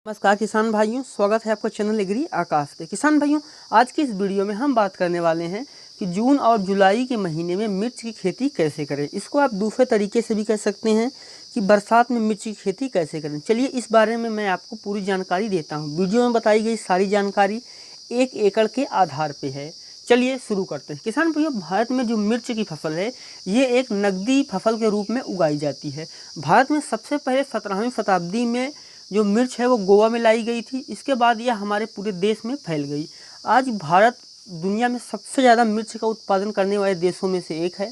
नमस्कार किसान भाइयों, स्वागत है आपका चैनल एग्री आकाश पे। किसान भाइयों, आज की इस वीडियो में हम बात करने वाले हैं कि जून और जुलाई के महीने में मिर्च की खेती कैसे करें। इसको आप दूसरे तरीके से भी कह सकते हैं कि बरसात में मिर्च की खेती कैसे करें। चलिए इस बारे में मैं आपको पूरी जानकारी देता हूँ। वीडियो में बताई गई सारी जानकारी 1 एकड़ के आधार पर है। चलिए शुरू करते हैं। किसान भाइयों, भारत में जो मिर्च की फसल है ये एक नकदी फसल के रूप में उगाई जाती है। भारत में सबसे पहले 17वीं शताब्दी में जो मिर्च है वो गोवा में लाई गई थी। इसके बाद यह हमारे पूरे देश में फैल गई। आज भारत दुनिया में सबसे ज़्यादा मिर्च का उत्पादन करने वाले देशों में से एक है।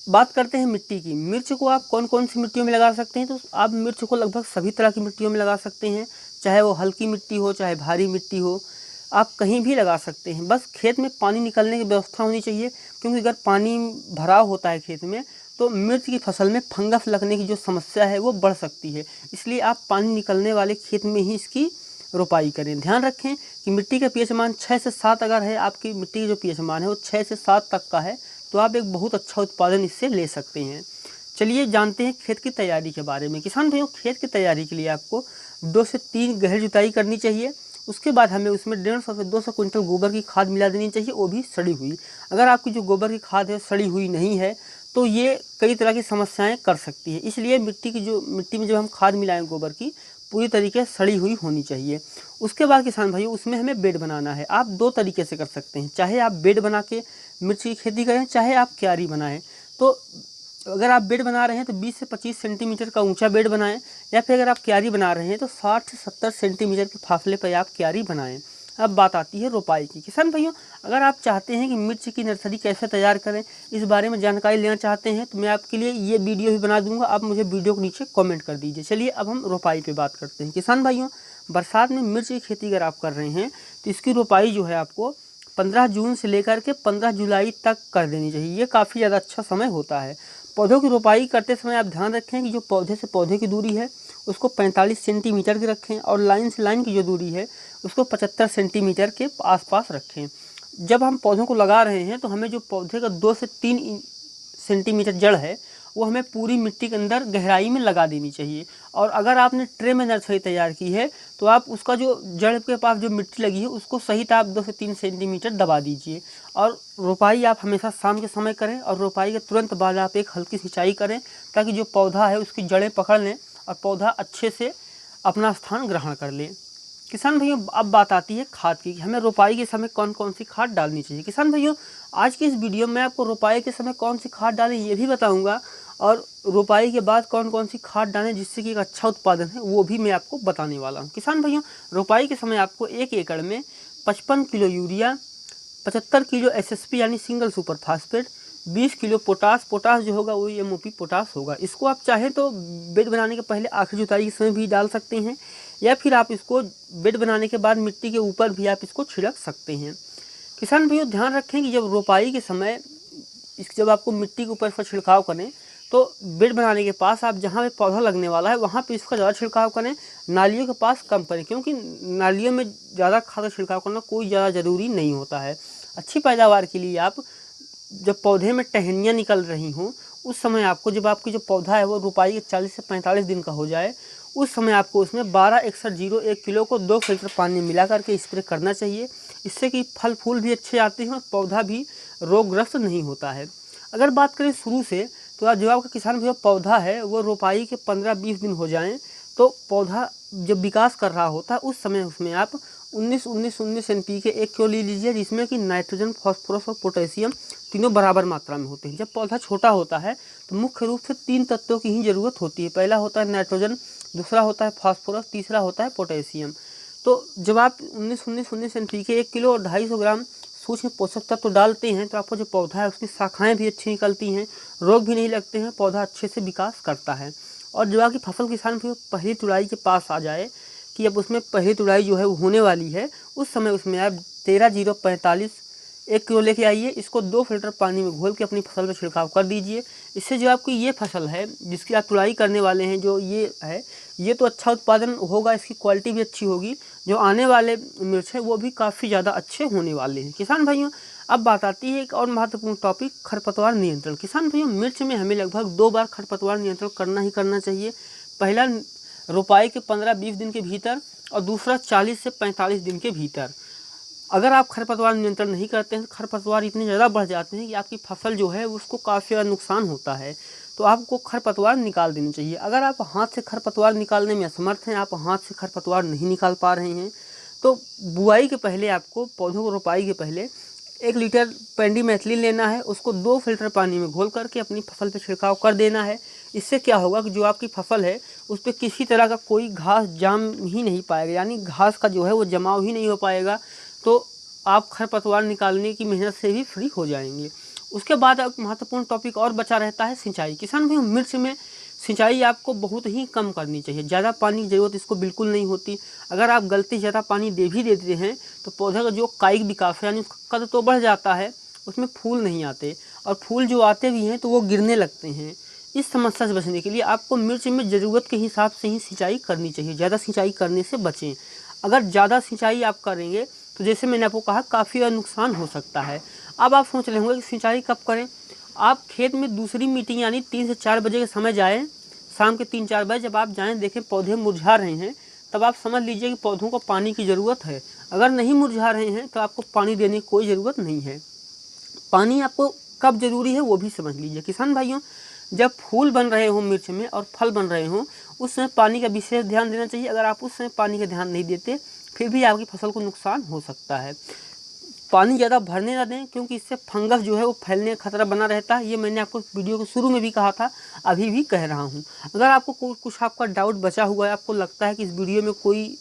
बात करते हैं मिट्टी की। मिर्च को आप कौन कौन सी मिट्टियों में लगा सकते हैं, तो आप मिर्च को लगभग सभी तरह की मिट्टियों में लगा सकते हैं। चाहे वो हल्की मिट्टी हो, चाहे भारी मिट्टी हो, आप कहीं भी लगा सकते हैं। बस खेत में पानी निकलने की व्यवस्था होनी चाहिए, क्योंकि अगर पानी भराव होता है खेत में तो मिर्च की फसल में फंगस लगने की जो समस्या है वो बढ़ सकती है। इसलिए आप पानी निकलने वाले खेत में ही इसकी रोपाई करें। ध्यान रखें कि मिट्टी का पीएच मान 6 से 7 अगर है, आपकी मिट्टी का जो पीएच मान है वो 6 से 7 तक का है, तो आप एक बहुत अच्छा उत्पादन इससे ले सकते हैं। चलिए जानते हैं खेत की तैयारी के बारे में। किसान भाइयों, खेत की तैयारी के लिए आपको 2 से 3 गहरी जुताई करनी चाहिए। उसके बाद हमें उसमें 150 से 200 क्विंटल गोबर की खाद मिला देनी चाहिए, वो भी सड़ी हुई। अगर आपकी जो गोबर की खाद है सड़ी हुई नहीं है तो ये कई तरह की समस्याएं कर सकती है। इसलिए मिट्टी में जब हम खाद मिलाएं गोबर की, पूरी तरीके से सड़ी हुई होनी चाहिए। उसके बाद किसान भाइयों, उसमें हमें बेड बनाना है। आप 2 तरीके से कर सकते हैं। चाहे आप बेड बना के मिर्च की खेती करें, चाहे आप क्यारी बनाएं। तो अगर आप बेड बना रहे हैं तो 20 से 25 सेंटीमीटर का ऊंचा बेड बनाएं, या फिर अगर आप क्यारी बना रहे हैं तो 60 से 70 सेंटीमीटर के फासले पर आप क्यारी बनाएं। अब बात आती है रोपाई की। किसान भाइयों, अगर आप चाहते हैं कि मिर्च की नर्सरी कैसे तैयार करें, इस बारे में जानकारी लेना चाहते हैं, तो मैं आपके लिए ये वीडियो भी बना दूंगा। आप मुझे वीडियो के नीचे कमेंट कर दीजिए। चलिए अब हम रोपाई पे बात करते हैं। किसान भाइयों, बरसात में मिर्च की खेती अगर आप कर रहे हैं तो इसकी रोपाई जो है आपको 15 जून से लेकर के 15 जुलाई तक कर देनी चाहिए। ये काफ़ी ज़्यादा अच्छा समय होता है। पौधों की रोपाई करते समय आप ध्यान रखें कि जो पौधे से पौधे की दूरी है उसको 45 सेंटीमीटर की रखें, और लाइन से लाइन की जो दूरी है उसको 75 सेंटीमीटर के आसपास रखें। जब हम पौधों को लगा रहे हैं तो हमें जो पौधे का 2 से 3 सेंटीमीटर जड़ है वो हमें पूरी मिट्टी के अंदर गहराई में लगा देनी चाहिए। और अगर आपने ट्रे में नर्सरी तैयार की है तो आप उसका जो जड़ के पास जो मिट्टी लगी है उसको सहित आप 2 से 3 सेंटीमीटर दबा दीजिए। और रोपाई आप हमेशा शाम के समय करें, और रोपाई के तुरंत बाद आप एक हल्की सिंचाई करें, ताकि जो पौधा है उसकी जड़ें पकड़ लें और पौधा अच्छे से अपना स्थान ग्रहण कर ले। किसान भाइयों, अब बात आती है खाद की। हमें रोपाई के समय कौन कौन सी खाद डालनी चाहिए। किसान भाइयों, आज की इस वीडियो में आपको रोपाई के समय कौन सी खाद डालें ये भी बताऊंगा, और रोपाई के बाद कौन कौन सी खाद डालें जिससे कि एक अच्छा उत्पादन है वो भी मैं आपको बताने वाला हूँ। किसान भाइयों, रोपाई के समय आपको 1 एकड़ में 55 किलो यूरिया, 75 किलो SSP यानी single super phosphate, 20 kilo potash जो होगा वो MOP पोटास होगा। इसको आप चाहें तो बेड बनाने के पहले आखिरी जुताई के समय भी डाल सकते हैं, या फिर आप इसको बेड बनाने के बाद मिट्टी के ऊपर भी आप इसको छिड़क सकते हैं। किसान भाइयों, ध्यान रखें कि जब रोपाई के समय जब आपको मिट्टी के ऊपर इसका छिड़काव करें तो बेड बनाने के पास आप जहाँ पे पौधा लगने वाला है वहाँ पे इसका ज़्यादा छिड़काव करें, नालियों के पास कम करें, क्योंकि नालियों में ज़्यादा खाद का छिड़काव करना कोई ज़्यादा ज़रूरी नहीं होता है। अच्छी पैदावार के लिए आप जब पौधे में टहनियाँ निकल रही हों उस समय आपको, जब आपकी जो पौधा है वो रोपाई के 40 से 45 दिन का हो जाए, उस समय आपको उसमें 126101 किलो को 2 लीटर पानी मिला करके स्प्रे करना चाहिए। इससे कि फल फूल भी अच्छे आते हैं और पौधा भी रोगग्रस्त नहीं होता है। अगर बात करें शुरू से, तो आज जो आपका किसान भैया पौधा है वो रोपाई के 15-20 दिन हो जाएं तो पौधा जब विकास कर रहा होता है उस समय उसमें आप 19-19-19 NPK 1 किलो ले लीजिए, जिसमें कि नाइट्रोजन, फास्फोरस और पोटेशियम तीनों बराबर मात्रा में होते हैं। जब पौधा छोटा होता है तो मुख्य रूप से 3 तत्वों की ही ज़रूरत होती है। पहला होता है नाइट्रोजन, दूसरा होता है फास्फोरस, तीसरा होता है पोटेशियम। तो जब आप 19-19-19 NPK 1 किलो और 250 ग्राम सूक्ष्म पोषक तत्व डालते हैं तो आपका जो पौधा है उसकी शाखाएं भी अच्छी निकलती हैं, रोग भी नहीं लगते हैं, पौधा अच्छे से विकास करता है। और जब आपकी फसल किसान फिर पहली तुड़ाई के पास आ जाए कि अब उसमें पहली तुड़ाई जो है वो होने वाली है, उस समय उसमें आप 13-0-45 1 किलो लेके आइए। इसको 2 लीटर पानी में घोल के अपनी फसल पर छिड़काव कर दीजिए। इससे जो आपकी ये फसल है जिसकी आप तुड़ाई करने वाले हैं, जो ये है, ये तो अच्छा उत्पादन होगा, इसकी क्वालिटी भी अच्छी होगी। जो आने वाले मिर्च है वो भी काफ़ी ज़्यादा अच्छे होने वाले हैं। किसान भाइयों, अब बात आती है एक और महत्वपूर्ण टॉपिक, खरपतवार नियंत्रण। किसान भाइयों, मिर्च में हमें लगभग 2 बार खरपतवार नियंत्रण करना ही करना चाहिए। पहला रोपाई के 15-20 दिन के भीतर और दूसरा 40 से 45 दिन के भीतर। अगर आप खरपतवार नियंत्रण नहीं करते हैं तो खरपतवार इतने ज़्यादा बढ़ जाते हैं कि आपकी फसल जो है उसको काफ़ी ज़्यादा नुकसान होता है, तो आपको खरपतवार निकाल देनी चाहिए। अगर आप हाथ से खरपतवार निकालने में असमर्थ हैं, आप हाथ से खरपतवार नहीं निकाल पा रहे हैं, तो बुआई के पहले आपको पौधों को रोपाई के पहले 1 लीटर पेंडिमेथिलिन लेना है, उसको 2 फिल्टर पानी में घोल करके अपनी फसल पे छिड़काव कर देना है। इससे क्या होगा कि जो आपकी फसल है उस पर किसी तरह का कोई घास जाम ही नहीं पाएगा, यानी घास का जो है वो जमाव ही नहीं हो पाएगा, तो आप खरपतवार निकालने की मेहनत से भी फ्री हो जाएंगे। उसके बाद एक महत्वपूर्ण टॉपिक और बचा रहता है सिंचाई। किसान भाई, मिर्च में सिंचाई आपको बहुत ही कम करनी चाहिए, ज़्यादा पानी की ज़रूरत इसको बिल्कुल नहीं होती। अगर आप गलती से ज़्यादा पानी दे भी देते हैं तो पौधे का जो कायिक विकास है यानी उसका कद तो बढ़ जाता है, उसमें फूल नहीं आते, और फूल जो आते भी हैं तो वो गिरने लगते हैं। इस समस्या से बचने के लिए आपको मिर्च में ज़रूरत के हिसाब से ही सिंचाई करनी चाहिए, ज़्यादा सिंचाई करने से बचें। अगर ज़्यादा सिंचाई आप करेंगे तो जैसे मैंने आपको कहा काफ़ी ज़्यादा नुकसान हो सकता है। अब आप सोच रहे होंगे कि सिंचाई कब करें। आप खेत में दूसरी मीटिंग यानी 3 से 4 बजे के समय जाएँ, शाम के 3-4 बजे जब आप जाएँ देखें पौधे मुरझा रहे हैं, तब आप समझ लीजिए कि पौधों को पानी की ज़रूरत है। अगर नहीं मुरझा रहे हैं तो आपको पानी देने की कोई ज़रूरत नहीं है। पानी आपको कब ज़रूरी है वो भी समझ लीजिए। किसान भाइयों, जब फूल बन रहे हों मिर्च में और फल बन रहे हों, उस समय पानी का विशेष ध्यान देना चाहिए। अगर आप उस समय पानी का ध्यान नहीं देते फिर भी आपकी फसल को नुकसान हो सकता है। पानी ज़्यादा भरने ना दें, क्योंकि इससे फंगस जो है वो फैलने का खतरा बना रहता है। ये मैंने आपको वीडियो के शुरू में भी कहा था, अभी भी कह रहा हूँ। अगर आपको कुछ आपका डाउट बचा हुआ है, आपको लगता है कि इस वीडियो में कोई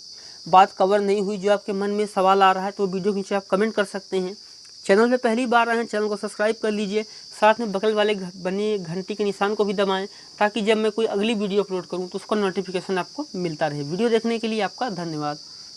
बात कवर नहीं हुई, जो आपके मन में सवाल आ रहा है, तो वीडियो के नीचे आप कमेंट कर सकते हैं। चैनल पे पहली बार आए हैं, चैनल को सब्सक्राइब कर लीजिए, साथ में बगल वाले बने घंटी के निशान को भी दबाएं, ताकि जब मैं कोई अगली वीडियो अपलोड करूं तो उसका नोटिफिकेशन आपको मिलता रहे। वीडियो देखने के लिए आपका धन्यवाद।